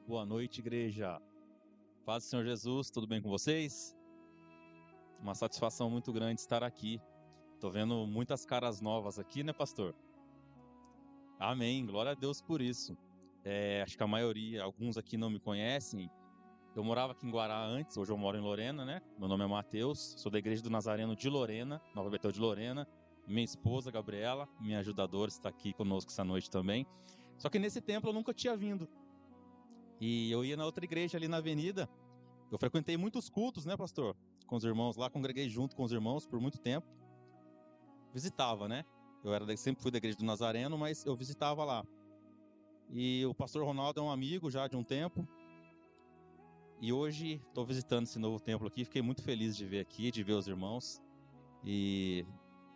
Boa noite, igreja. Paz do Senhor Jesus, tudo bem com vocês? Uma satisfação muito grande estar aqui. Tô vendo muitas caras novas aqui, né, pastor? Amém, glória a Deus por isso. Acho que a maioria, alguns aqui não me conhecem. Eu morava aqui em Guará antes, hoje eu moro em Lorena, né? Meu nome é Matheus, sou da Igreja do Nazareno de Lorena, Nova Betel de Lorena. Minha esposa, Gabriela, minha ajudadora, está aqui conosco essa noite também. Só que nesse templo eu nunca tinha vindo. E eu ia na outra igreja ali na avenida. Eu frequentei muitos cultos, né, pastor? Com os irmãos lá, congreguei junto com os irmãos por muito tempo. Visitava, né? Sempre fui da Igreja do Nazareno, mas eu visitava lá. E o pastor Ronaldo é um amigo já de um tempo. E hoje estou visitando esse novo templo aqui. Fiquei muito feliz de ver aqui, de ver os irmãos. E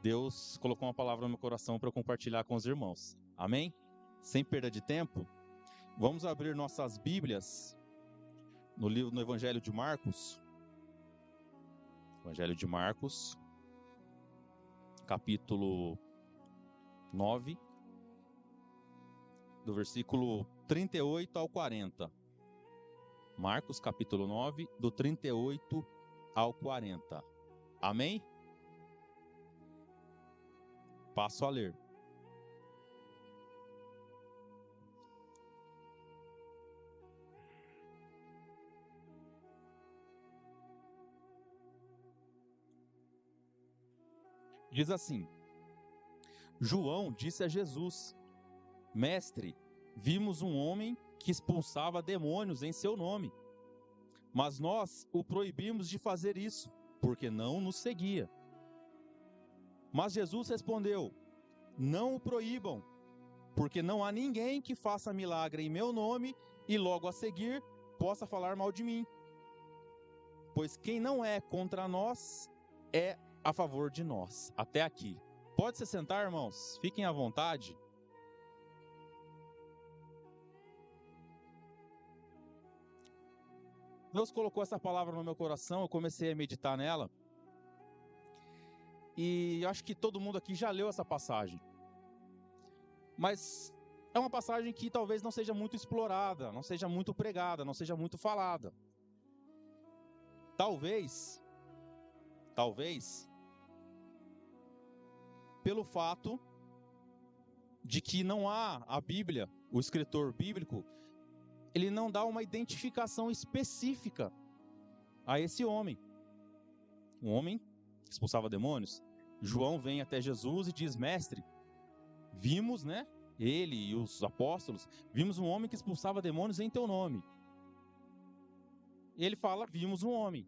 Deus colocou uma palavra no meu coração para eu compartilhar com os irmãos. Amém? Sem perda de tempo, vamos abrir nossas Bíblias no Evangelho de Marcos. Evangelho de Marcos, capítulo 9, do versículo 38 ao 40. Marcos, capítulo 9, do 38 ao 40. Amém? Passo a ler. Diz assim: João disse a Jesus: Mestre, vimos um homem que expulsava demônios em seu nome, mas nós o proibimos de fazer isso, porque não nos seguia. Mas Jesus respondeu: Não o proíbam, porque não há ninguém que faça milagre em meu nome e logo a seguir possa falar mal de mim. Pois quem não é contra nós é a favor de nós. Até aqui. Pode se sentar, irmãos? Fiquem à vontade. Deus colocou essa palavra no meu coração, eu comecei a meditar nela. E acho que todo mundo aqui já leu essa passagem. Mas é uma passagem que talvez não seja muito explorada, não seja muito pregada, não seja muito falada. Talvez, pelo fato de que não há a Bíblia, o escritor bíblico, ele não dá uma identificação específica a esse homem. Um homem que expulsava demônios. João vem até Jesus e diz: Mestre, vimos, né? Ele e os apóstolos, vimos um homem que expulsava demônios em teu nome. E ele fala: vimos um homem.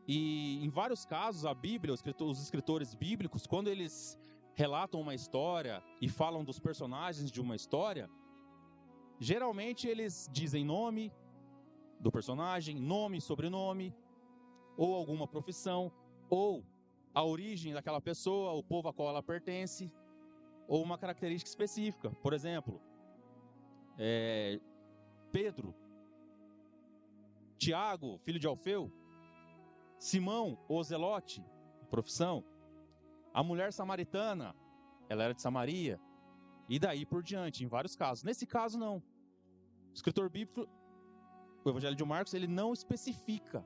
E em vários casos, a Bíblia, os escritores bíblicos, quando eles relatam uma história e falam dos personagens de uma história, geralmente eles dizem nome do personagem, nome, sobrenome, ou alguma profissão, ou a origem daquela pessoa, o povo a qual ela pertence, ou uma característica específica. Por exemplo, Pedro, Tiago, filho de Alfeu, Simão, o Zelote, profissão, a mulher samaritana, ela era de Samaria, e daí por diante, em vários casos. Nesse caso, não. O escritor bíblico, o Evangelho de Marcos, ele não especifica,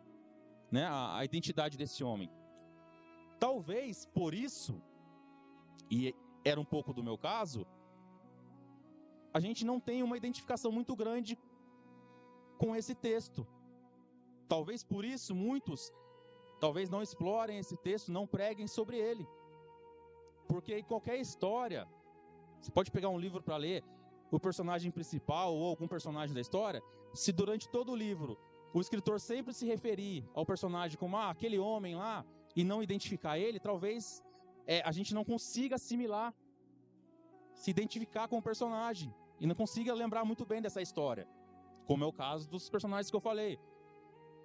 né, a identidade desse homem. Talvez por isso, e era um pouco do meu caso, a gente não tem uma identificação muito grande com esse texto. Talvez por isso muitos talvez não explorem esse texto, não preguem sobre ele. Porque em qualquer história, você pode pegar um livro para ler, o personagem principal ou algum personagem da história, se durante todo o livro o escritor sempre se referir ao personagem como aquele homem lá, e não identificar ele, talvez a gente não consiga assimilar, se identificar com o personagem, e não consiga lembrar muito bem dessa história. Como é o caso dos personagens que eu falei.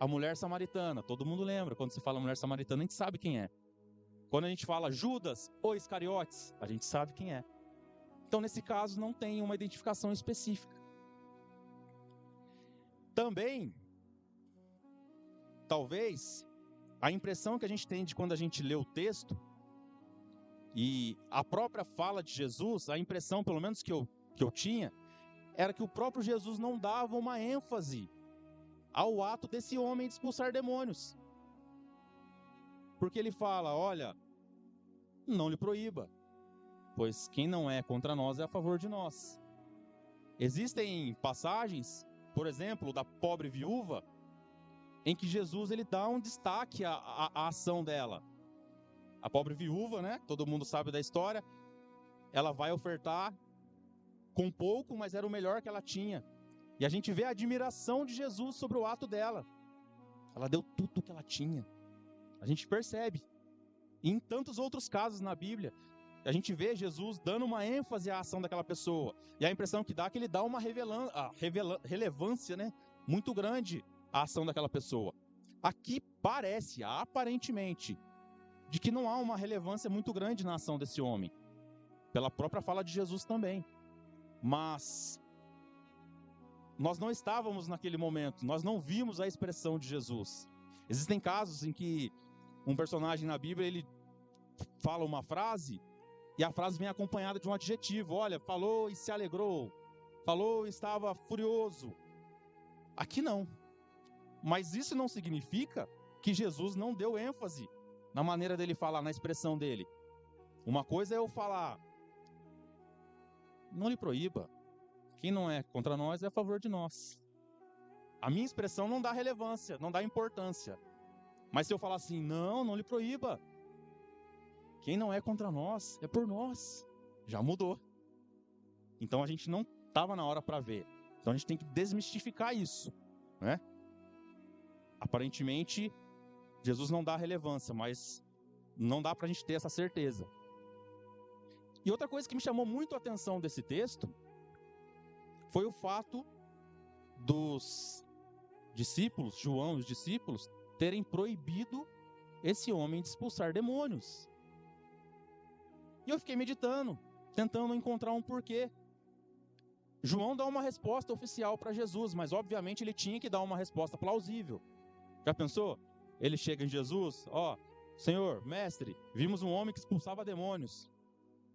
A mulher samaritana, todo mundo lembra. Quando se fala mulher samaritana, a gente sabe quem é. Quando a gente fala Judas ou Iscariotes, a gente sabe quem é. Então, nesse caso, não tem uma identificação específica. Também, talvez, a impressão que a gente tem de quando a gente lê o texto e a própria fala de Jesus, a impressão, pelo menos que eu tinha, era que o próprio Jesus não dava uma ênfase ao ato desse homem de expulsar demônios. Porque ele fala, olha, não lhe proíba, pois quem não é contra nós é a favor de nós. Existem passagens, por exemplo, da pobre viúva, em que Jesus ele dá um destaque à ação dela. A pobre viúva, né? Todo mundo sabe da história. Ela vai ofertar com pouco, mas era o melhor que ela tinha. E a gente vê a admiração de Jesus sobre o ato dela. Ela deu tudo o que ela tinha. A gente percebe. E em tantos outros casos na Bíblia, a gente vê Jesus dando uma ênfase à ação daquela pessoa. E a impressão que dá é que ele dá uma relevância, né, muito grande à ação daquela pessoa. Aqui parece, aparentemente, de que não há uma relevância muito grande na ação desse homem. Pela própria fala de Jesus também. Mas nós não estávamos naquele momento, nós não vimos a expressão de Jesus. Existem casos em que um personagem na Bíblia, ele fala uma frase e a frase vem acompanhada de um adjetivo. Olha, falou e se alegrou, falou e estava furioso. Aqui não. Mas isso não significa que Jesus não deu ênfase na maneira dele falar, na expressão dele. Uma coisa é eu falar, não lhe proíba, quem não é contra nós é a favor de nós. A minha expressão não dá relevância, não dá importância. Mas se eu falar assim, não lhe proíba, quem não é contra nós é por nós, já mudou. Então a gente não estava na hora para ver. Então a gente tem que desmistificar isso, né? Aparentemente, Jesus não dá relevância, mas não dá para a gente ter essa certeza. E outra coisa que me chamou muito a atenção desse texto foi o fato dos discípulos, João e os discípulos, terem proibido esse homem de expulsar demônios. E eu fiquei meditando, tentando encontrar um porquê. João dá uma resposta oficial para Jesus, mas obviamente ele tinha que dar uma resposta plausível. Já pensou? Ele chega em Jesus, Senhor, mestre, vimos um homem que expulsava demônios.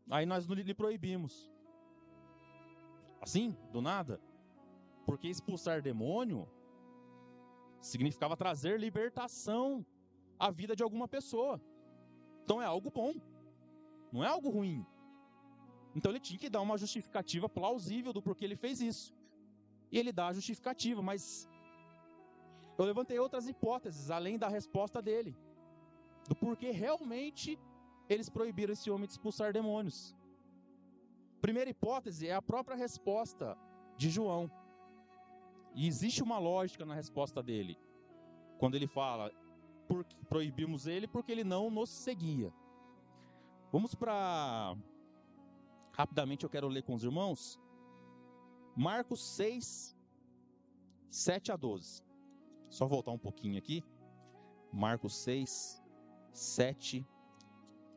Aí nós lhe proibimos. Assim, do nada. Porque expulsar demônio significava trazer libertação à vida de alguma pessoa. Então é algo bom. Não é algo ruim. Então ele tinha que dar uma justificativa plausível do porquê ele fez isso. E ele dá a justificativa, mas eu levantei outras hipóteses, além da resposta dele. Do porquê realmente eles proibiram esse homem de expulsar demônios. Primeira hipótese é a própria resposta de João. E existe uma lógica na resposta dele. Quando ele fala, proibimos ele porque ele não nos seguia. Vamos para... Rapidamente eu quero ler com os irmãos. Marcos 6, 7 a 12. Só voltar um pouquinho aqui. Marcos 6, 7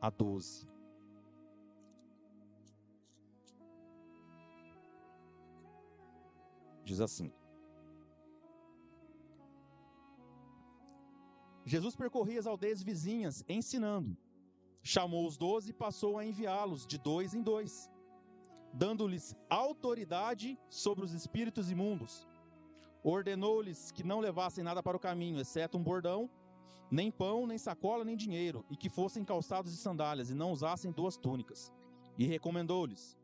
a 12. Diz assim: Jesus percorria as aldeias vizinhas, ensinando. Chamou os 12 e passou a enviá-los de 2 em 2, dando-lhes autoridade sobre os espíritos imundos. Ordenou-lhes que não levassem nada para o caminho, exceto um bordão, nem pão, nem sacola, nem dinheiro, e que fossem calçados de sandálias, e não usassem 2 túnicas. E recomendou-lhes: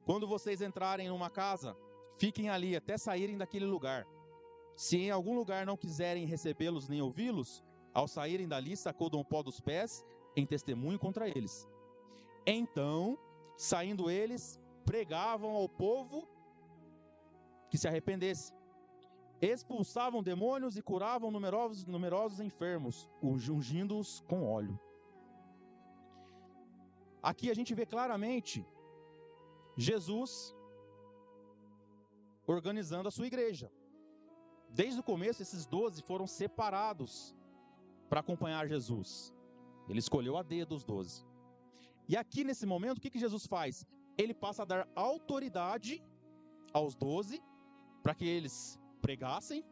quando vocês entrarem numa casa, fiquem ali até saírem daquele lugar. Se em algum lugar não quiserem recebê-los nem ouvi-los, ao saírem dali, sacudam o pó dos pés em testemunho contra eles. Então, saindo eles, pregavam ao povo que se arrependesse. Expulsavam demônios e curavam numerosos enfermos, ungindo-os com óleo. Aqui a gente vê claramente Jesus organizando a sua igreja. Desde o começo, esses 12 foram separados para acompanhar Jesus. Ele escolheu a dedo os 12. E aqui nesse momento, o que Jesus faz? Ele passa a dar autoridade aos 12 para que eles pregassem,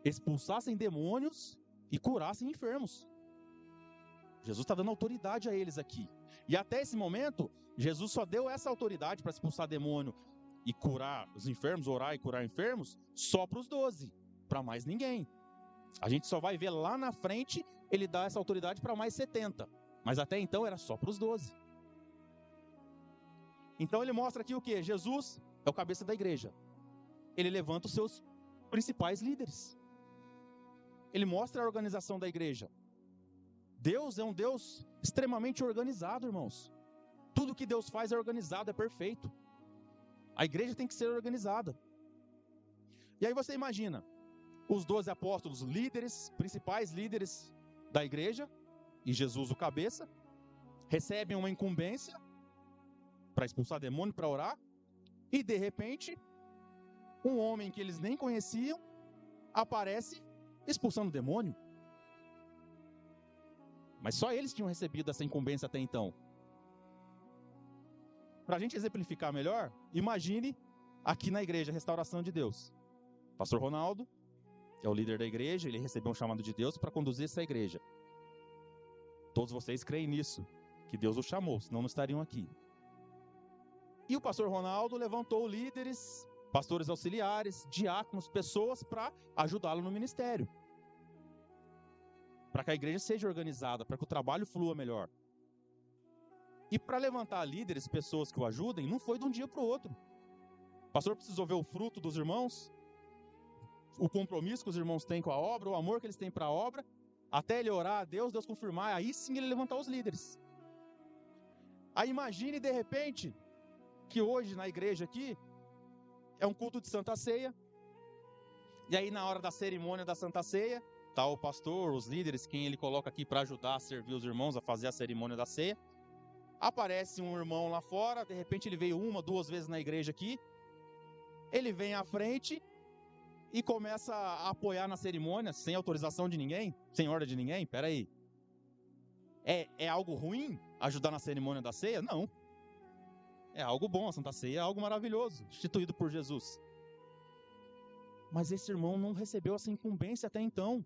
expulsassem demônios e curassem enfermos. Jesus está dando autoridade a eles aqui. E até esse momento, Jesus só deu essa autoridade para expulsar demônio e curar os enfermos, orar e curar enfermos, só para os 12, para mais ninguém. A gente só vai ver lá na frente ele dar essa autoridade para mais 70. Mas até então era só para os 12. Então ele mostra aqui o quê? Jesus é o cabeça da igreja. Ele levanta os seus principais líderes. Ele mostra a organização da igreja. Deus é um Deus extremamente organizado, irmãos. Tudo que Deus faz é organizado, é perfeito. A igreja tem que ser organizada. E aí você imagina, os 12 apóstolos, líderes, principais líderes da igreja, e Jesus o cabeça, recebem uma incumbência para expulsar demônio, para orar, e de repente, um homem que eles nem conheciam, aparece expulsando demônio. Mas só eles tinham recebido essa incumbência até então. Para a gente exemplificar melhor, imagine aqui na igreja Restauração de Deus. Pastor Ronaldo é o líder da igreja, ele recebeu um chamado de Deus para conduzir essa igreja. Todos vocês creem nisso, que Deus o chamou, senão não estariam aqui. E o pastor Ronaldo levantou líderes, pastores auxiliares, diáconos, pessoas para ajudá-lo no ministério. Para que a igreja seja organizada, para que o trabalho flua melhor. E para levantar líderes, pessoas que o ajudem, não foi de um dia para o outro. O pastor precisou ver o fruto dos irmãos, o compromisso que os irmãos têm com a obra, o amor que eles têm para a obra, até ele orar a Deus, Deus confirmar, aí sim ele levantar os líderes. Aí imagine de repente que hoje na igreja aqui é um culto de Santa Ceia, e aí na hora da cerimônia da Santa Ceia, tá o pastor, os líderes, quem ele coloca aqui para ajudar a servir os irmãos a fazer a cerimônia da ceia, aparece um irmão lá fora, de repente ele veio 1, 2 vezes na igreja aqui, ele vem à frente e começa a apoiar na cerimônia, sem autorização de ninguém, sem ordem de ninguém. Peraí, é algo ruim ajudar na cerimônia da ceia? Não. É algo bom, a Santa Ceia é algo maravilhoso, instituído por Jesus. Mas esse irmão não recebeu essa incumbência até então.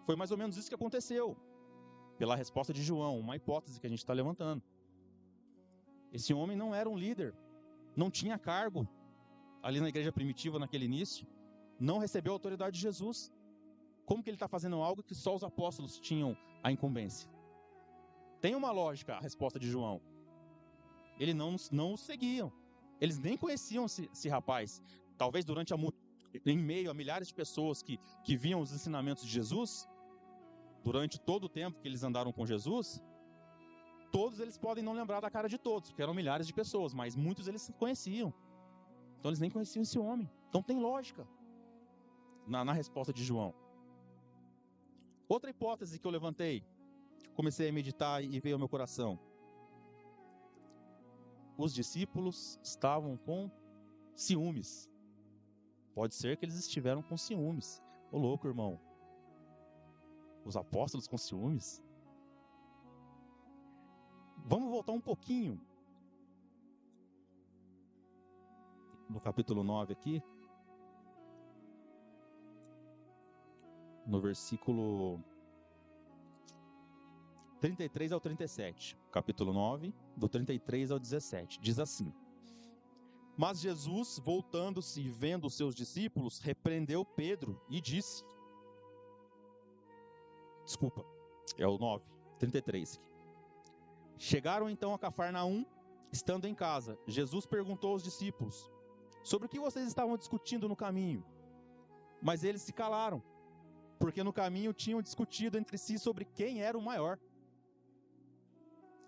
Foi mais ou menos isso que aconteceu, pela resposta de João, uma hipótese que a gente está levantando. Esse homem não era um líder, não tinha cargo ali na igreja primitiva naquele início, não recebeu a autoridade de Jesus. Como que ele está fazendo algo que só os apóstolos tinham a incumbência? Tem uma lógica a resposta de João. Eles não o seguiam. Eles nem conheciam esse rapaz. Talvez em meio a milhares de pessoas que viam os ensinamentos de Jesus, durante todo o tempo que eles andaram com Jesus, todos eles podem não lembrar da cara de todos, porque eram milhares de pessoas, mas muitos eles conheciam. Então eles nem conheciam esse homem. Então tem lógica na resposta de João. Outra hipótese que eu levantei, comecei a meditar e veio ao meu coração. Os discípulos estavam com ciúmes. Pode ser que eles estiveram com ciúmes. Ô louco, irmão. Os apóstolos com ciúmes? Vamos voltar um pouquinho. No capítulo 9 aqui. No versículo 33 ao 37. Capítulo 9, do 33 ao 17. Diz assim: Mas Jesus, voltando-se e vendo os seus discípulos, repreendeu Pedro e disse... Desculpa, é o 9, 33 aqui. Chegaram então a Cafarnaum, estando em casa. Jesus perguntou aos discípulos: sobre o que vocês estavam discutindo no caminho? Mas eles se calaram, porque no caminho tinham discutido entre si sobre quem era o maior.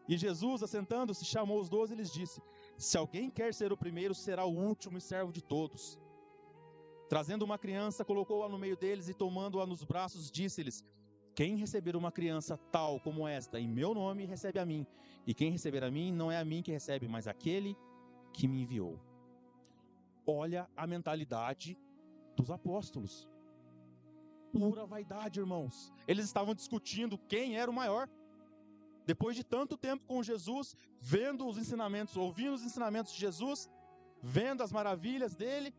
E Jesus, assentando-se, chamou os 12 e lhes disse: se alguém quer ser o primeiro, será o último e servo de todos. Trazendo uma criança, colocou-a no meio deles e, tomando-a nos braços, disse-lhes: quem receber uma criança tal como esta em meu nome, recebe a mim. E quem receber a mim, não é a mim que recebe, mas aquele que me enviou. Olha a mentalidade dos apóstolos. Pura vaidade, irmãos. Eles estavam discutindo quem era o maior. Depois de tanto tempo com Jesus, vendo os ensinamentos, ouvindo os ensinamentos de Jesus, vendo as maravilhas dele,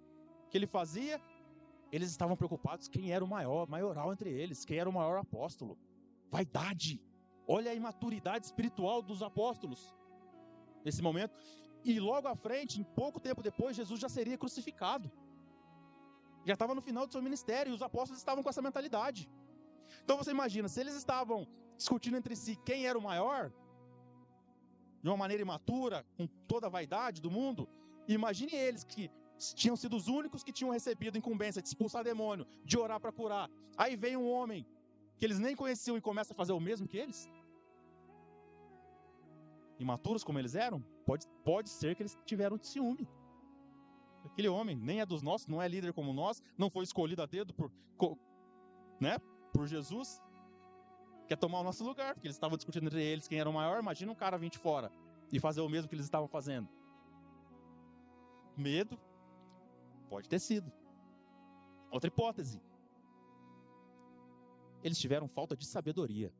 que ele fazia, eles estavam preocupados quem era o maioral entre eles, quem era o maior apóstolo. Vaidade. Olha a imaturidade espiritual dos apóstolos. nesse momento. E logo à frente, em pouco tempo depois, Jesus já seria crucificado. Já estava no final do seu ministério e os apóstolos estavam com essa mentalidade. Então você imagina, se eles estavam discutindo entre si quem era o maior, de uma maneira imatura, com toda a vaidade do mundo, imagine eles que tinham sido os únicos que tinham recebido incumbência de expulsar demônio, de orar para curar. Aí vem um homem que eles nem conheciam e começa a fazer o mesmo que eles. Imaturos como eles eram, pode ser que eles tiveram ciúme. Aquele homem nem é dos nossos, não é líder como nós, não foi escolhido a dedo por Jesus, quer tomar o nosso lugar, porque eles estavam discutindo entre eles quem era o maior. Imagina um cara vir de fora e fazer o mesmo que eles estavam fazendo. Medo, pode ter sido. Outra hipótese, eles tiveram falta de sabedoria.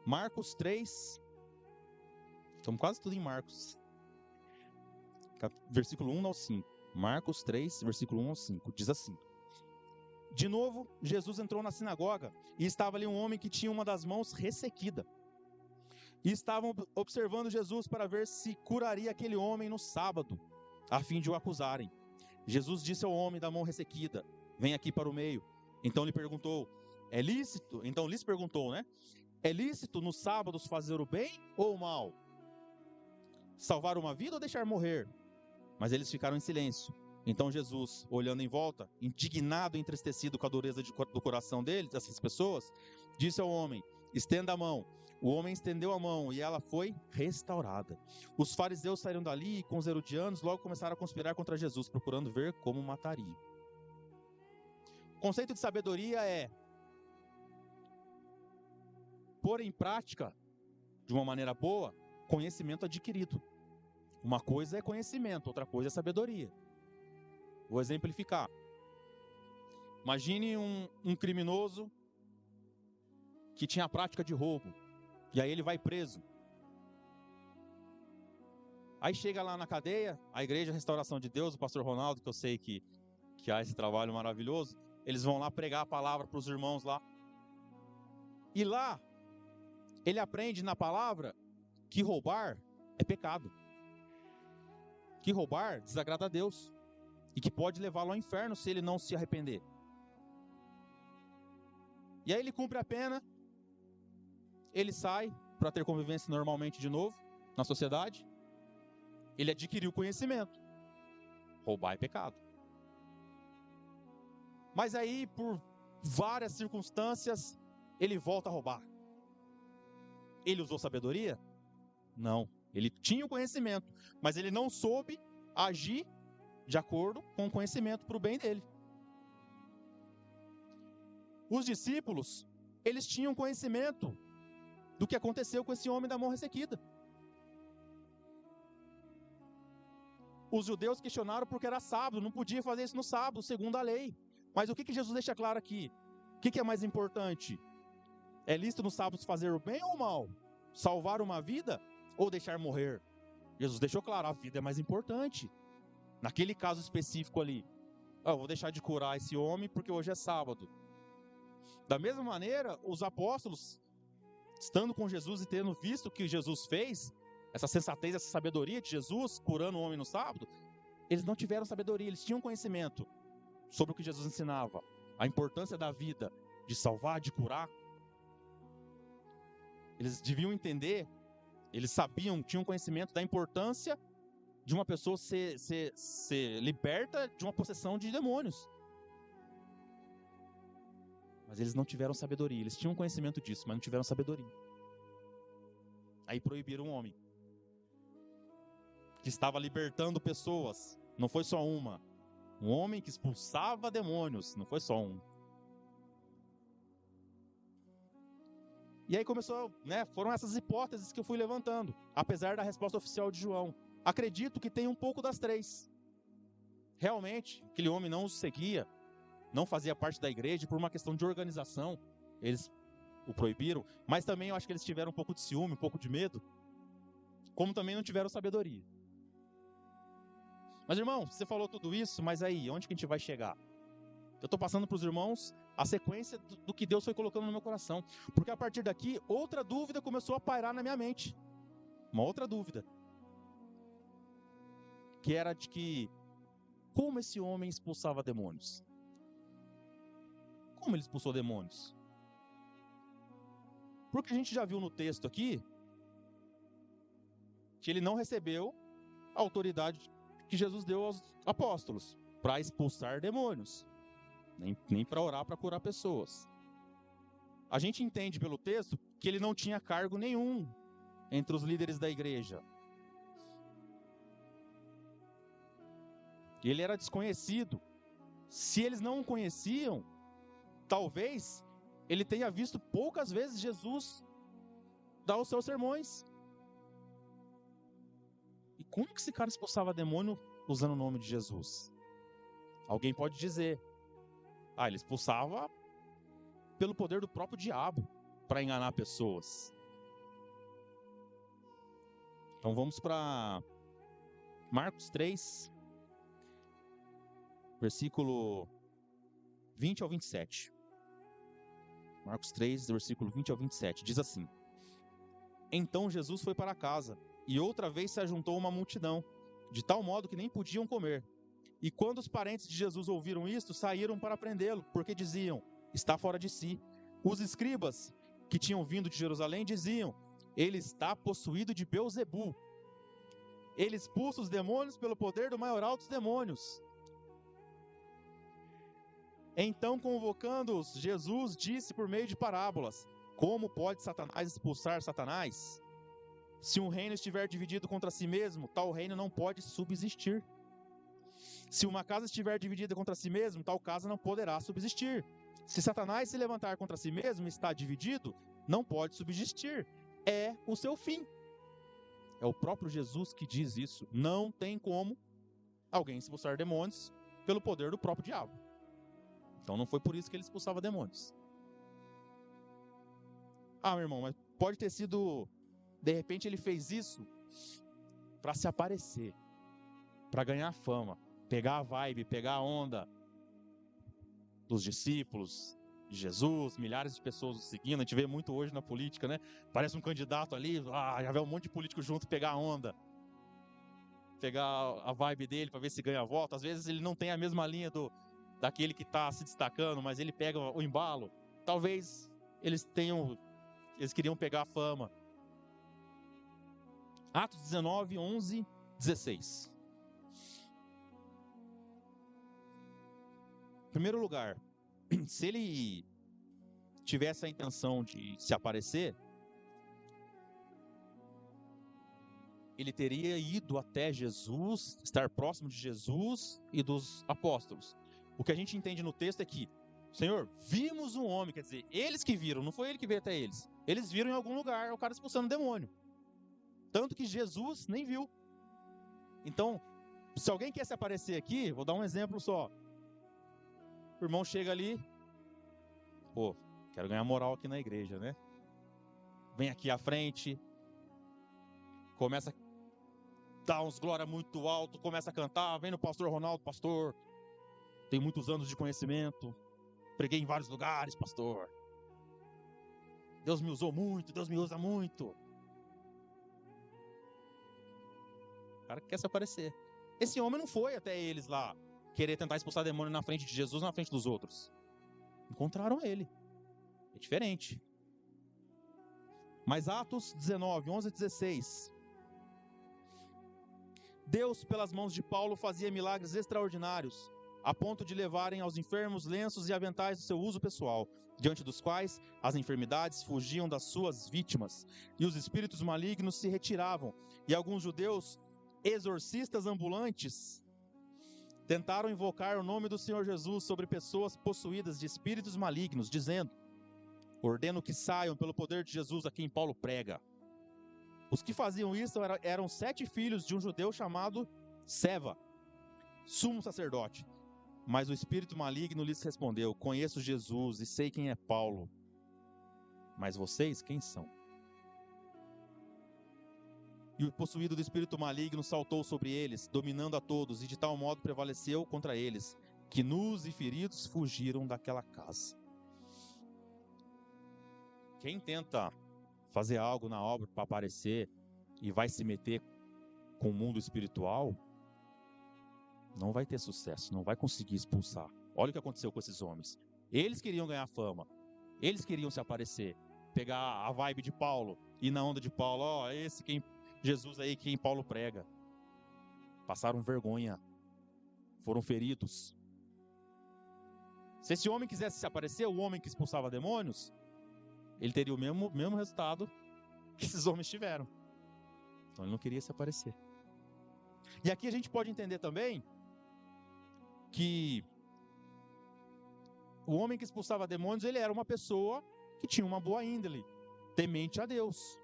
Marcos 3, estamos quase tudo em Marcos, versículo 1 ao 5. Marcos 3, versículo 1 ao 5, diz assim: de novo, Jesus entrou na sinagoga e estava ali um homem que tinha uma das mãos ressequida. E estavam observando Jesus para ver se curaria aquele homem no sábado, a fim de o acusarem. Jesus disse ao homem da mão ressequida: vem aqui para o meio. Então lhe perguntou: é lícito? Então lhes perguntou, né? É lícito nos sábados fazer o bem ou o mal? Salvar uma vida ou deixar morrer? Mas eles ficaram em silêncio. Então Jesus, olhando em volta, indignado e entristecido com a dureza do coração deles, dessas pessoas, disse ao homem: estenda a mão. O homem estendeu a mão e ela foi restaurada. Os fariseus saíram dali e com os herodianos logo começaram a conspirar contra Jesus, procurando ver como matariam. O conceito de sabedoria é pôr em prática, de uma maneira boa, conhecimento adquirido. Uma coisa é conhecimento, outra coisa é sabedoria. Vou exemplificar. Imagine um criminoso que tinha a prática de roubo, e aí ele vai preso. Aí chega lá na cadeia, a Igreja Restauração de Deus, o pastor Ronaldo, que eu sei que há esse trabalho maravilhoso, eles vão lá pregar a palavra para os irmãos lá. E lá, ele aprende na palavra que roubar é pecado. Que roubar desagrada a Deus. E que pode levá-lo ao inferno se ele não se arrepender. E aí ele cumpre a pena, ele sai para ter convivência normalmente de novo na sociedade. Ele adquiriu conhecimento. Roubar é pecado. Mas aí, por várias circunstâncias, ele volta a roubar. Ele usou sabedoria? Não. Ele tinha o conhecimento, mas ele não soube agir de acordo com o conhecimento para o bem dele. Os discípulos, eles tinham conhecimento do que aconteceu com esse homem da mão ressequida. Os judeus questionaram porque era sábado, não podia fazer isso no sábado, segundo a lei. Mas o que Jesus deixa claro aqui? O que é mais importante? É lícito no sábado fazer o bem ou o mal? Salvar uma vida ou deixar morrer? Jesus deixou claro, a vida é mais importante. Naquele caso específico ali, eu vou deixar de curar esse homem porque hoje é sábado. Da mesma maneira, os apóstolos, estando com Jesus e tendo visto o que Jesus fez, essa sensatez, essa sabedoria de Jesus, curando o homem no sábado, eles não tiveram sabedoria, eles tinham conhecimento sobre o que Jesus ensinava, a importância da vida, de salvar, de curar. Eles deviam entender, eles sabiam, tinham conhecimento da importância de uma pessoa ser liberta de uma possessão de demônios. Mas eles não tiveram sabedoria. Eles tinham conhecimento disso, mas não tiveram sabedoria. Aí proibiram um homem que estava libertando pessoas. Não foi só uma. Um homem que expulsava demônios. Não foi só um. E aí começou, foram essas hipóteses que eu fui levantando, apesar da resposta oficial de João. Acredito que tem um pouco das três. Realmente, aquele homem não os seguia, não fazia parte da igreja, por uma questão de organização, eles o proibiram, mas também eu acho que eles tiveram um pouco de ciúme, um pouco de medo, como também não tiveram sabedoria. Mas irmão, você falou tudo isso, mas aí, onde que a gente vai chegar? Eu estou passando para os irmãos a sequência do que Deus foi colocando no meu coração. Porque a partir daqui, outra dúvida começou a pairar na minha mente. Uma outra dúvida. Que era de que, como esse homem expulsava demônios? Como ele expulsou demônios? Porque a gente já viu no texto aqui que ele não recebeu a autoridade que Jesus deu aos apóstolos para expulsar demônios, nem para orar, para curar pessoas. A gente entende pelo texto que ele não tinha cargo nenhum entre os líderes da igreja. Ele era desconhecido. Se eles não o conheciam, talvez ele tenha visto poucas vezes Jesus dar os seus sermões. E como que esse cara expulsava demônio usando o nome de Jesus? Alguém pode dizer: ele expulsava pelo poder do próprio diabo para enganar pessoas. Então vamos para Marcos 3, versículo 20 ao 27. Marcos 3, versículo 20 ao 27, diz assim: Então Jesus foi para casa, e outra vez se ajuntou uma multidão, de tal modo que nem podiam comer. E quando os parentes de Jesus ouviram isto, saíram para prendê-lo, porque diziam: está fora de si. Os escribas que tinham vindo de Jerusalém diziam: ele está possuído de Beelzebu. Ele expulsa os demônios pelo poder do maioral dos demônios. Então, convocando-os, Jesus disse por meio de parábolas: como pode Satanás expulsar Satanás? Se um reino estiver dividido contra si mesmo, tal reino não pode subsistir. Se uma casa estiver dividida contra si mesmo, tal casa não poderá subsistir. Se Satanás se levantar contra si mesmo e está dividido, não pode subsistir. É o seu fim. É o próprio Jesus que diz isso. Não tem como alguém expulsar demônios pelo poder do próprio diabo. Então não foi por isso que ele expulsava demônios. Meu irmão, mas pode ter sido... De repente ele fez isso para se aparecer, para ganhar fama, pegar a vibe, pegar a onda dos discípulos de Jesus, milhares de pessoas o seguindo. A gente vê muito hoje na política, né? Parece um candidato ali, já vê um monte de político junto, pegar a onda, pegar a vibe dele para ver se ganha voto. Às vezes ele não tem a mesma linha daquele que está se destacando, mas ele pega o embalo. Talvez eles queriam pegar a fama. Atos 19, 11, 16. Em primeiro lugar, se ele tivesse a intenção de se aparecer, ele teria ido até Jesus, estar próximo de Jesus e dos apóstolos. O que a gente entende no texto é que: Senhor, vimos um homem, quer dizer, eles que viram, não foi ele que veio até eles. Eles viram em algum lugar o cara expulsando o demônio. Tanto que Jesus nem viu. Então, se alguém quer se aparecer aqui, vou dar um exemplo só. O irmão chega ali, quero ganhar moral aqui na igreja, né? Vem aqui à frente, começa a dar uns glória muito alto, começa a cantar, vem no pastor Ronaldo: pastor, tenho muitos anos de conhecimento, preguei em vários lugares, pastor. Deus me usou muito, Deus me usa muito. O cara quer se aparecer. Esse homem não foi até eles lá querer tentar expulsar demônio na frente de Jesus, na frente dos outros. Encontraram ele. É diferente. Mas Atos 19, 11 e 16. Deus, pelas mãos de Paulo, fazia milagres extraordinários, a ponto de levarem aos enfermos lenços e aventais do seu uso pessoal, diante dos quais as enfermidades fugiam das suas vítimas, e os espíritos malignos se retiravam, e alguns judeus exorcistas ambulantes tentaram invocar o nome do Senhor Jesus sobre pessoas possuídas de espíritos malignos, dizendo: ordeno que saiam pelo poder de Jesus a quem Paulo prega. Os que faziam isso eram 7 filhos de um judeu chamado Seva, sumo sacerdote. Mas o espírito maligno lhes respondeu: conheço Jesus e sei quem é Paulo, mas vocês quem são? E o possuído do espírito maligno saltou sobre eles, dominando a todos, e de tal modo prevaleceu contra eles. que nus e feridos fugiram daquela casa. Quem tenta fazer algo na obra para aparecer e vai se meter com o mundo espiritual, não vai ter sucesso, não vai conseguir expulsar. Olha o que aconteceu com esses homens. Eles queriam ganhar fama, eles queriam se aparecer, pegar a vibe de Paulo, ir na onda de Paulo, ó, esse quem Jesus aí, quem Paulo prega. Passaram vergonha, foram feridos. Se esse homem quisesse se aparecer, o homem que expulsava demônios, ele teria o mesmo resultado que esses homens tiveram. Então ele não queria se aparecer. E aqui a gente pode entender também que o homem que expulsava demônios, ele era uma pessoa que tinha uma boa índole, temente a Deus.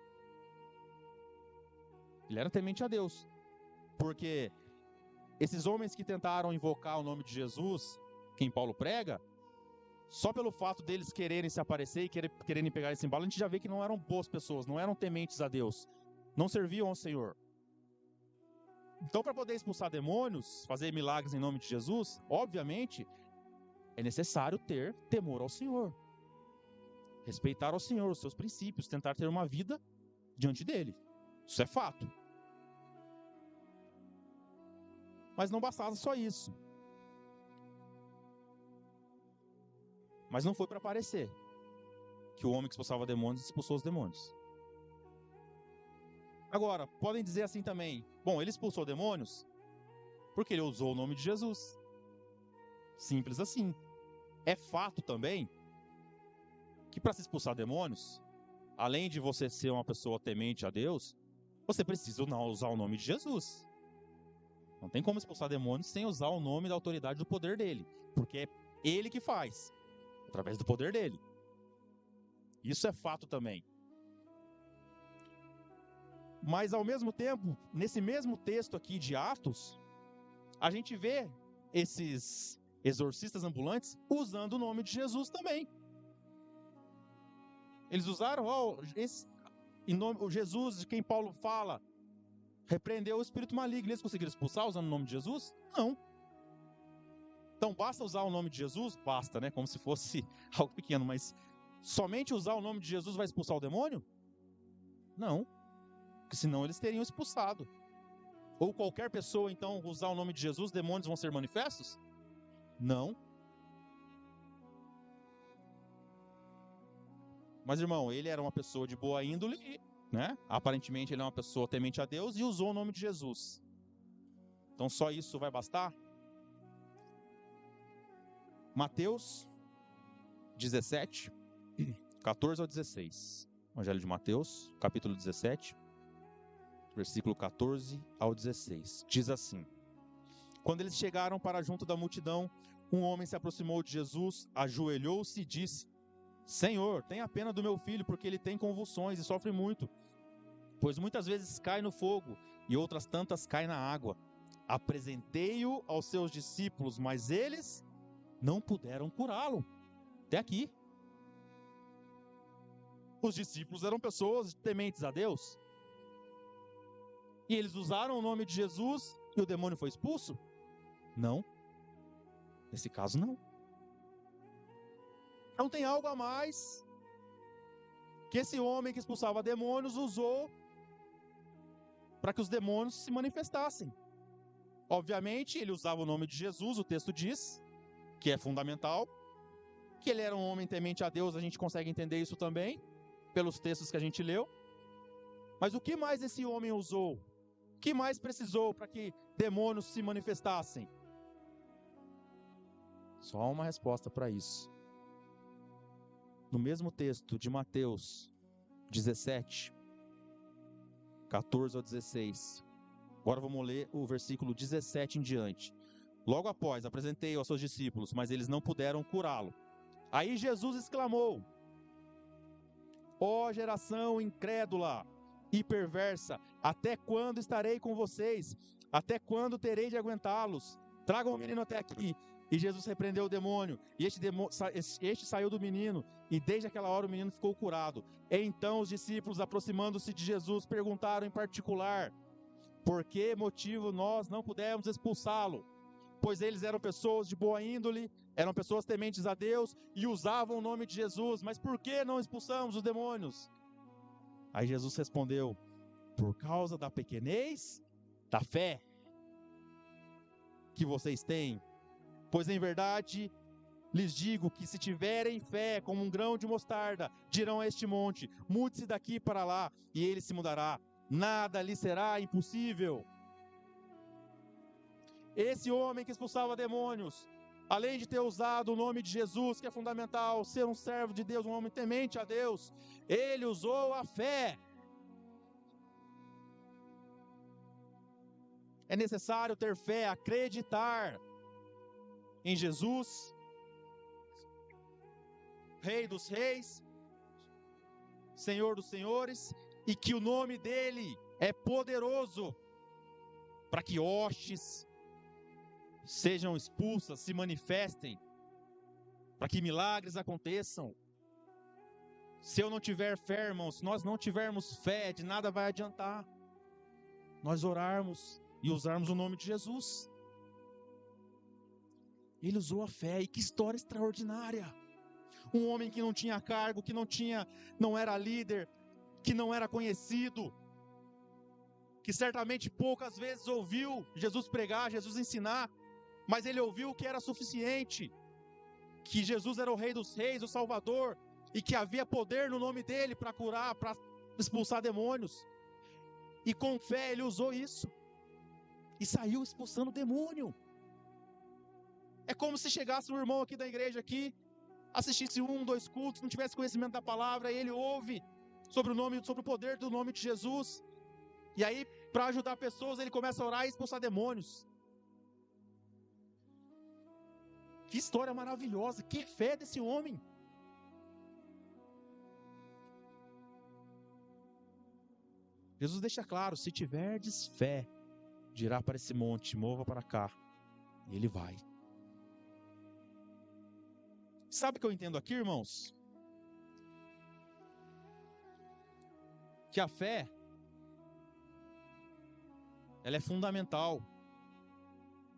Ele era temente a Deus. Porque esses homens que tentaram invocar o nome de Jesus, quem Paulo prega, só pelo fato deles quererem se aparecer e quererem pegar esse embalo, a gente já vê que não eram boas pessoas, não eram tementes a Deus, não serviam ao Senhor. Então, para poder expulsar demônios, fazer milagres em nome de Jesus, obviamente, é necessário ter temor ao Senhor, respeitar ao Senhor, os seus princípios, tentar ter uma vida diante dele. Isso é fato. Mas não bastasse só isso. Mas não foi para aparecer que o homem que expulsava demônios expulsou os demônios. Agora, podem dizer assim também, bom, ele expulsou demônios porque ele usou o nome de Jesus. Simples assim. É fato também que para se expulsar demônios, além de você ser uma pessoa temente a Deus, você precisa usar o nome de Jesus. Não tem como expulsar demônios sem usar o nome da autoridade do poder dele, porque é ele que faz, através do poder dele. Isso é fato também. Mas ao mesmo tempo, nesse mesmo texto aqui de Atos, a gente vê esses exorcistas ambulantes usando o nome de Jesus também. Eles usaram, em nome, o Jesus de quem Paulo fala, repreendeu o espírito maligno. Eles conseguiram expulsar usando o nome de Jesus? Não. Então basta usar o nome de Jesus? Basta, né? Como se fosse algo pequeno, mas somente usar o nome de Jesus vai expulsar o demônio? Não. Porque senão eles teriam expulsado. Ou qualquer pessoa, então, usar o nome de Jesus, demônios vão ser manifestos? Não. Mas, irmão, ele era uma pessoa de boa índole, né? Aparentemente ele é uma pessoa temente a Deus e usou o nome de Jesus. Então só isso vai bastar? Mateus 17, 14 ao 16. Evangelho de Mateus, capítulo 17, versículo 14 ao 16. Diz assim: Quando eles chegaram para junto da multidão, um homem se aproximou de Jesus, ajoelhou-se e disse: Senhor, tenha pena do meu filho, porque ele tem convulsões e sofre muito, pois muitas vezes cai no fogo e outras tantas cai na água. Apresentei-o aos seus discípulos, mas eles não puderam curá-lo. Até aqui. Os discípulos eram pessoas tementes a Deus. E eles usaram o nome de Jesus e o demônio foi expulso? Não. Nesse caso, não. Então tem algo a mais que esse homem que expulsava demônios usou para que os demônios se manifestassem. Obviamente, ele usava o nome de Jesus, o texto diz, que é fundamental. Que ele era um homem temente a Deus, a gente consegue entender isso também, pelos textos que a gente leu. Mas o que mais esse homem usou? O que mais precisou para que demônios se manifestassem? Só há uma resposta para isso. No mesmo texto de Mateus 17, 14 ao 16. Agora vamos ler o versículo 17 em diante. Logo após, apresentei-o aos seus discípulos, mas eles não puderam curá-lo. Aí Jesus exclamou: Ó geração incrédula e perversa, até quando estarei com vocês? Até quando terei de aguentá-los? Tragam o menino até aqui. E Jesus repreendeu o demônio, e este saiu do menino, e desde aquela hora o menino ficou curado. Então os discípulos, aproximando-se de Jesus, perguntaram em particular: por que motivo nós não pudemos expulsá-lo? pois eles eram pessoas de boa índole, eram pessoas tementes a Deus e usavam o nome de Jesus. Mas por que não expulsamos os demônios? Aí Jesus respondeu: por causa da pequenez da fé que vocês têm. Pois em verdade lhes digo que se tiverem fé como um grão de mostarda, dirão a este monte: mude-se daqui para lá, e ele se mudará. Nada lhe será impossível. Esse homem que expulsava demônios, além de ter usado o nome de Jesus, que é fundamental, ser um servo de Deus, um homem temente a Deus, ele usou a fé. É necessário ter fé, acreditar em Jesus, Rei dos Reis, Senhor dos Senhores, e que o nome dele é poderoso para que hostes sejam expulsas, se manifestem, para que milagres aconteçam. Se eu não tiver fé, irmãos, se nós não tivermos fé, de nada vai adiantar nós orarmos e usarmos o nome de Jesus. Ele usou a fé, e que história extraordinária. Um homem que não tinha cargo, que não era líder, que não era conhecido, que certamente poucas vezes ouviu Jesus pregar, Jesus ensinar, mas ele ouviu que era suficiente, que Jesus era o Rei dos Reis, o Salvador, e que havia poder no nome dele para curar, para expulsar demônios. E com fé ele usou isso, e saiu expulsando demônio. É como se chegasse um irmão aqui da igreja aqui, assistisse 1, 2 cultos, não tivesse conhecimento da palavra, e ele ouve sobre o poder do nome de Jesus, e aí, para ajudar pessoas, ele começa a orar e expulsar demônios. Que história maravilhosa, que fé desse homem. Jesus deixa claro: se tiverdes fé, dirá para esse monte, mova para cá, e ele vai. Sabe o que eu entendo aqui, irmãos? Que a fé, ela é fundamental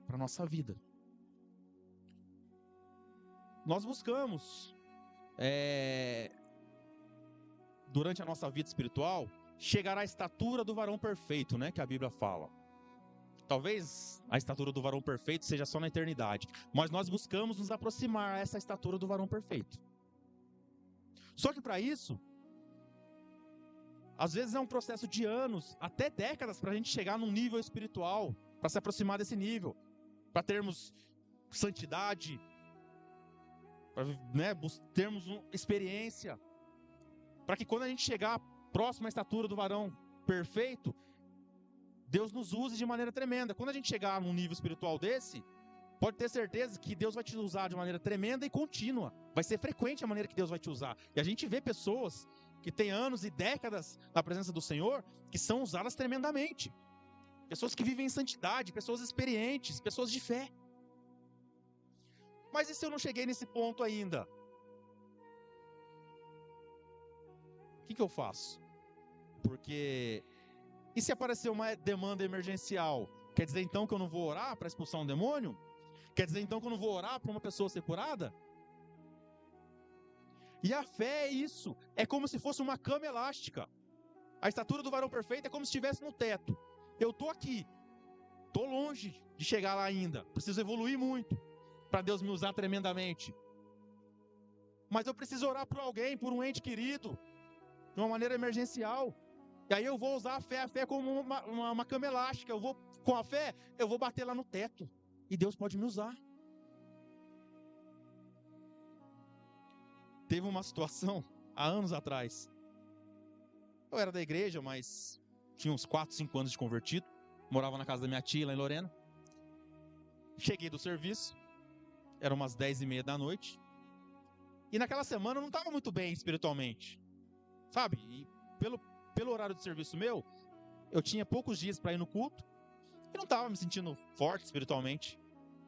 para a nossa vida. Nós buscamos, durante a nossa vida espiritual, chegar à estatura do varão perfeito, né, que a Bíblia fala. Talvez a estatura do varão perfeito seja só na eternidade, mas nós buscamos nos aproximar a essa estatura do varão perfeito. Só que para isso, às vezes é um processo de anos, até décadas, para a gente chegar num nível espiritual, para se aproximar desse nível, para termos santidade, para termos experiência, para que quando a gente chegar próximo à estatura do varão perfeito, Deus nos use de maneira tremenda. Quando a gente chegar num nível espiritual desse, pode ter certeza que Deus vai te usar de maneira tremenda e contínua. Vai ser frequente a maneira que Deus vai te usar. E a gente vê pessoas que têm anos e décadas na presença do Senhor, que são usadas tremendamente. Pessoas que vivem em santidade, pessoas experientes, pessoas de fé. Mas e se eu não cheguei nesse ponto ainda? O que eu faço? Porque... e se aparecer uma demanda emergencial? Quer dizer então que eu não vou orar para expulsar um demônio? Quer dizer então que eu não vou orar para uma pessoa ser curada? E a fé é isso. É como se fosse uma cama elástica. A estatura do varão perfeito é como se estivesse no teto. Eu estou aqui. Estou longe de chegar lá ainda. Preciso evoluir muito para Deus me usar tremendamente. Mas eu preciso orar por alguém, por um ente querido, de uma maneira emergencial. E aí eu vou usar a fé como uma cama elástica. Com a fé, eu vou bater lá no teto. E Deus pode me usar. Teve uma situação, há anos atrás. Eu era da igreja, mas tinha uns 4, 5 anos de convertido. Morava na casa da minha tia, lá em Lorena. Cheguei do serviço. Eram umas 10h30 da noite. E naquela semana eu não estava muito bem espiritualmente. Sabe? E pelo horário de serviço meu, eu tinha poucos dias para ir no culto. E não estava me sentindo forte espiritualmente.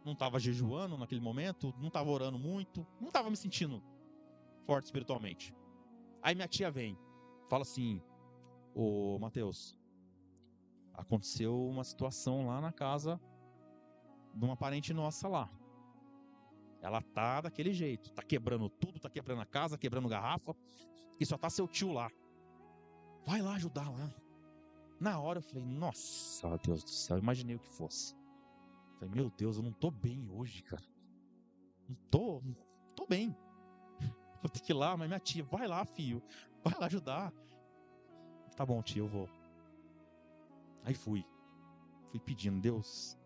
Não estava jejuando naquele momento. Não estava orando muito. Não estava me sentindo forte espiritualmente. Aí minha tia vem. Fala assim: ô Mateus, aconteceu uma situação lá na casa de uma parente nossa lá. Ela tá daquele jeito, tá quebrando tudo, tá quebrando a casa, quebrando garrafa, e só tá seu tio lá. Vai lá ajudar lá. Na hora eu falei, nossa, Deus do céu, imaginei o que fosse. Falei, meu Deus, eu não tô bem hoje, cara. Não tô bem. Vou ter que ir lá, mas minha tia, vai lá, filho. Vai lá ajudar. Tá bom, tia, eu vou. Aí fui pedindo, Deus,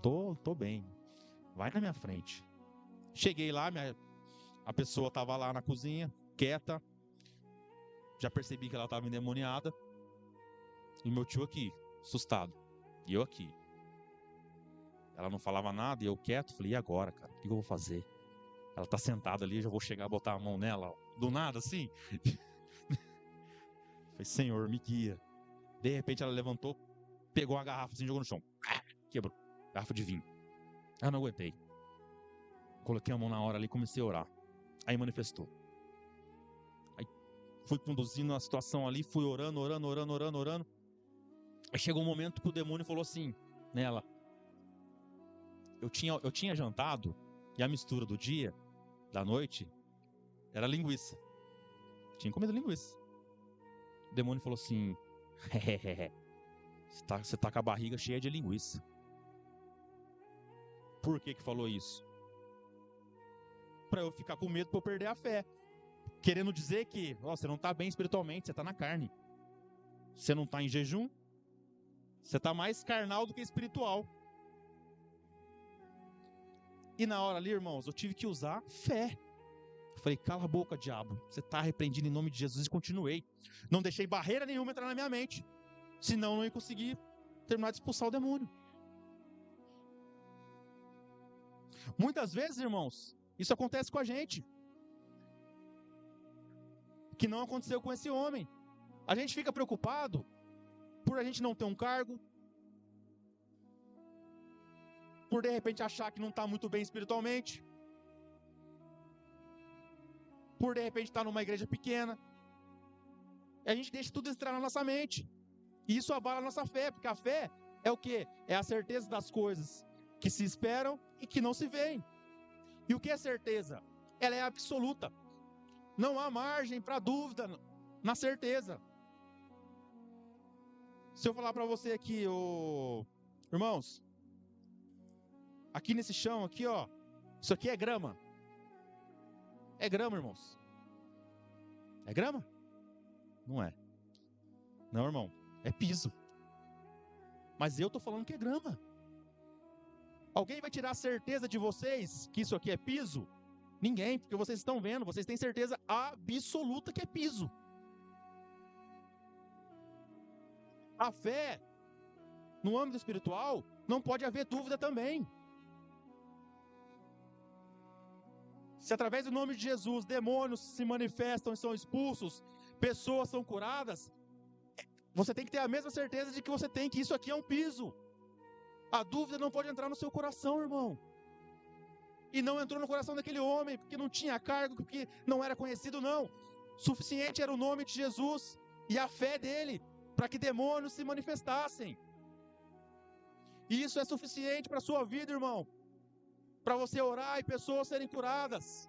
tô bem. Vai na minha frente. Cheguei lá, a pessoa tava lá na cozinha, quieta. Já percebi que ela tava endemoniada. E meu tio aqui, assustado. E eu aqui. Ela não falava nada e eu quieto. Falei, e agora, cara? O que eu vou fazer? Ela tá sentada ali, eu já vou chegar a botar a mão nela, ó, do nada, assim. Falei, Senhor, me guia. De repente ela levantou, pegou uma garrafa assim, jogou no chão. Quebrou. Garrafa de vinho. Eu não aguentei. Coloquei a mão na hora ali e comecei a orar. Aí manifestou. Aí fui conduzindo a situação ali, fui orando. Aí chegou um momento que o demônio falou assim, nela. Eu tinha jantado e a mistura do dia, da noite, era linguiça. Tinha comido linguiça. O demônio falou assim, você tá com a barriga cheia de linguiça. Por que falou isso? Pra eu ficar com medo, pra eu perder a fé. Querendo dizer que você não tá bem espiritualmente, você tá na carne. Você não tá em jejum. Você tá mais carnal do que espiritual. E na hora ali, irmãos, eu tive que usar fé. Eu falei, cala a boca, diabo. Você tá repreendido em nome de Jesus, e continuei. Não deixei barreira nenhuma entrar na minha mente. Senão eu não ia conseguir terminar de expulsar o demônio. Muitas vezes, irmãos, isso acontece com a gente. Que não aconteceu com esse homem. A gente fica preocupado por a gente não ter um cargo, por de repente achar que não está muito bem espiritualmente, por de repente estar numa igreja pequena. E a gente deixa tudo entrar na nossa mente. E isso abala a nossa fé, porque a fé é o quê? É a certeza das coisas que se esperam e que não se veem. E o que é certeza? Ela é absoluta. Não há margem para dúvida na certeza. Se eu falar para você aqui, irmãos, aqui nesse chão, aqui, ó, isso aqui é grama. É grama, irmãos. É grama? Não é. Não, irmão. É piso. Mas eu tô falando que é grama. Alguém vai tirar a certeza de vocês que isso aqui é piso? Ninguém, porque vocês estão vendo, vocês têm certeza absoluta que é piso. A fé, no âmbito espiritual, não pode haver dúvida também. Se através do nome de Jesus, demônios se manifestam e são expulsos, pessoas são curadas, você tem que ter a mesma certeza de que você tem, que isso aqui é um piso. A dúvida não pode entrar no seu coração, irmão. E não entrou no coração daquele homem, porque não tinha cargo, porque não era conhecido, não. Suficiente era o nome de Jesus e a fé dele, para que demônios se manifestassem. E isso é suficiente para a sua vida, irmão. Para você orar e pessoas serem curadas.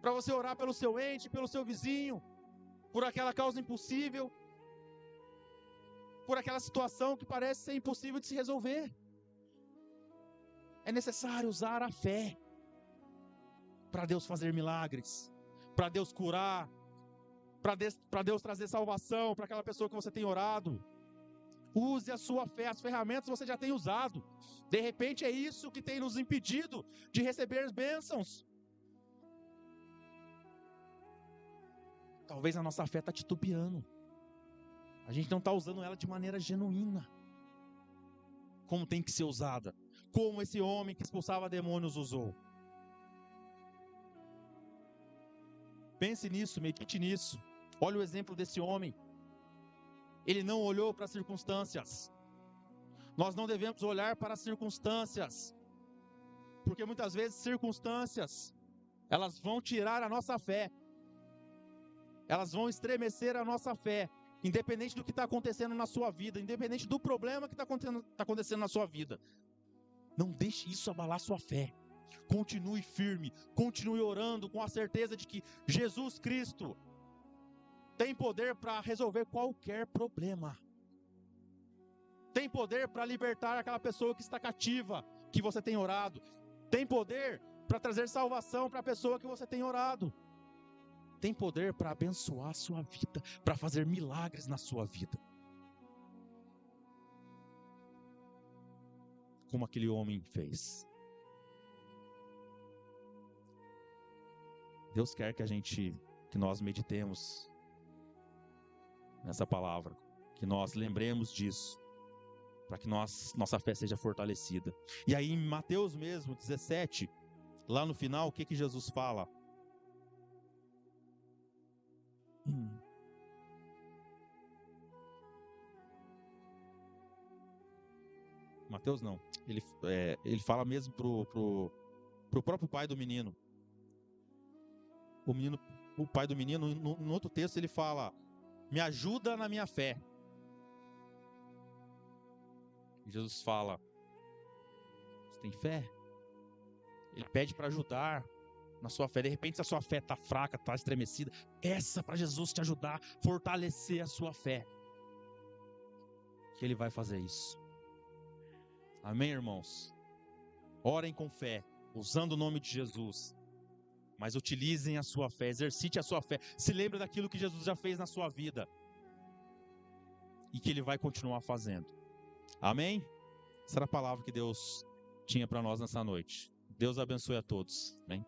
Para você orar pelo seu ente, pelo seu vizinho, por aquela causa impossível, por aquela situação que parece ser impossível de se resolver. É necessário usar a fé para Deus fazer milagres, para Deus curar, para Deus trazer salvação para aquela pessoa que você tem orado. Use a sua fé, as ferramentas você já tem usado. De repente é isso que tem nos impedido de receber bênçãos. Talvez a nossa fé está titubeando. A gente não está usando ela de maneira genuína, como tem que ser usada, como esse homem que expulsava demônios usou. Pense nisso, medite nisso. Olha o exemplo desse homem. Ele não olhou para as circunstâncias. Nós não devemos olhar para as circunstâncias, porque muitas vezes circunstâncias, elas vão tirar a nossa fé. Elas vão estremecer a nossa fé, independente do que está acontecendo na sua vida, independente do problema que está acontecendo na sua vida. Não deixe isso abalar sua fé. Continue firme, continue orando com a certeza de que Jesus Cristo tem poder para resolver qualquer problema. Tem poder para libertar aquela pessoa que está cativa, que você tem orado. Tem poder para trazer salvação para a pessoa que você tem orado. Tem poder para abençoar a sua vida, para fazer milagres na sua vida. Como aquele homem fez. Deus quer que nós meditemos nessa palavra, que nós lembremos disso, para que nossa fé seja fortalecida. E aí em Mateus mesmo, 17, lá no final, o que Jesus fala? Mateus não, ele fala mesmo pro próprio pai do menino. O pai do menino, no outro texto ele fala: me ajuda na minha fé. E Jesus fala: você tem fé? Ele pede para ajudar na sua fé. De repente, se a sua fé está fraca, está estremecida, peça para Jesus te ajudar, fortalecer a sua fé, que Ele vai fazer isso. Amém, irmãos? Orem com fé, usando o nome de Jesus, mas utilizem a sua fé, exercite a sua fé, se lembre daquilo que Jesus já fez na sua vida e que Ele vai continuar fazendo. Amém? Essa era a palavra que Deus tinha para nós nessa noite. Deus abençoe a todos. Amém?